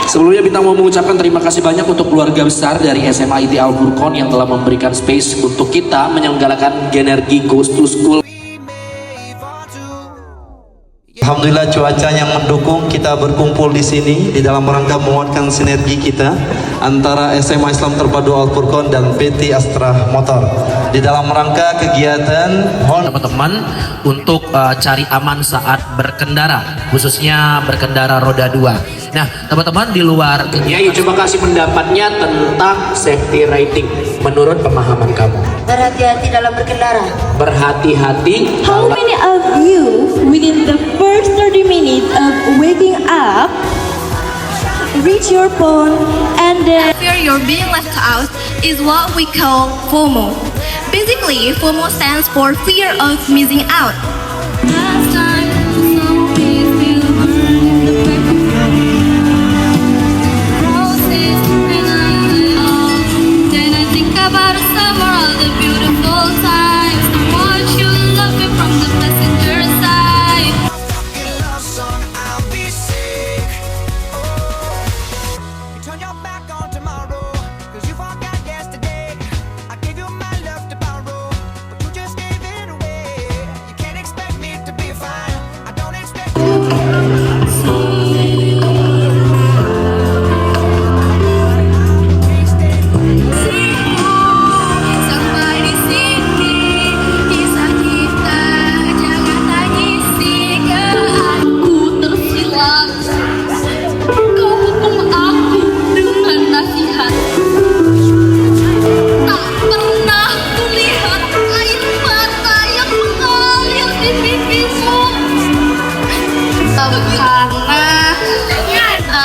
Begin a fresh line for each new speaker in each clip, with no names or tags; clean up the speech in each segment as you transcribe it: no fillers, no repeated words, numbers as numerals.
Sebelumnya Bintang mau mengucapkan terima kasih banyak untuk keluarga besar dari SMA IT Al Furqon yang telah memberikan space untuk kita menyelenggarakan Genergi Goes to School.
Alhamdulillah cuacanya mendukung kita berkumpul di sini di dalam rangka menguatkan sinergi kita antara SMA Islam Terpadu Al Furqon dan PT Astra Motor di dalam rangka kegiatan
Teman-teman untuk cari aman saat berkendara, khususnya berkendara roda 2. Nah, teman-teman di luar ya, coba kasih pendapatnya tentang safety riding menurut pemahaman kamu.
Berhati-hati dalam berkendara.
Berhati-hati.
How many of you within the first 30 minutes of waking up reach your phone and then
Fear you're being left out is what we call FOMO. Basically, FOMO stands for fear of missing out. About summer, all the beautiful times. I want you to love me from the passenger side.
I'll be sick. You turn your back on tomorrow, 'cause you forgot yesterday. I gave you my love to borrow, but you just gave it away. You can't expect me to be fine. I don't expect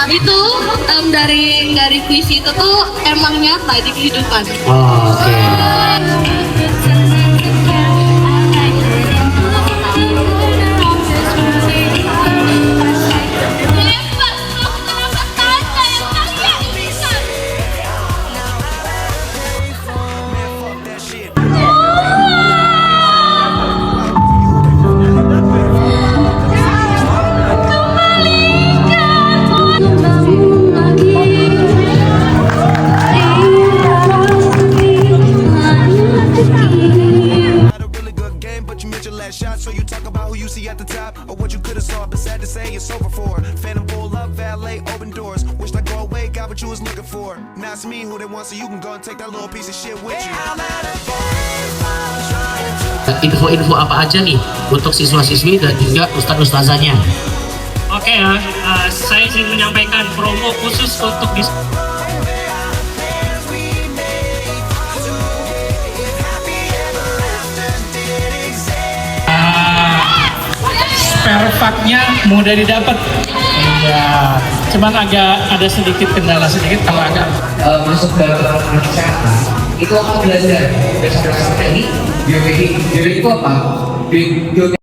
itu dari puisi itu tuh emang nyata di kehidupan.
Oh, oke.
shot, so you talk about who you see at the top or what you could have saw, but sad to say it's over for. Phantom pull up, valet, open doors. Wished I go away, got what you was looking for. Now it's me who they want, so you can go and take that little piece of shit with you.
Info-info apa aja nih untuk siswa-siswi dan juga ustadz-ustazanya?
Oke ya, saya ingin menyampaikan promo khusus untuk spare part-nya mudah didapat. Iya, cuman agak ada sedikit kendala sedikit kalau agak
Masuk dalam kesehatan itu akan belajar dasar-dasar teknik biologi. Biologi itu apa?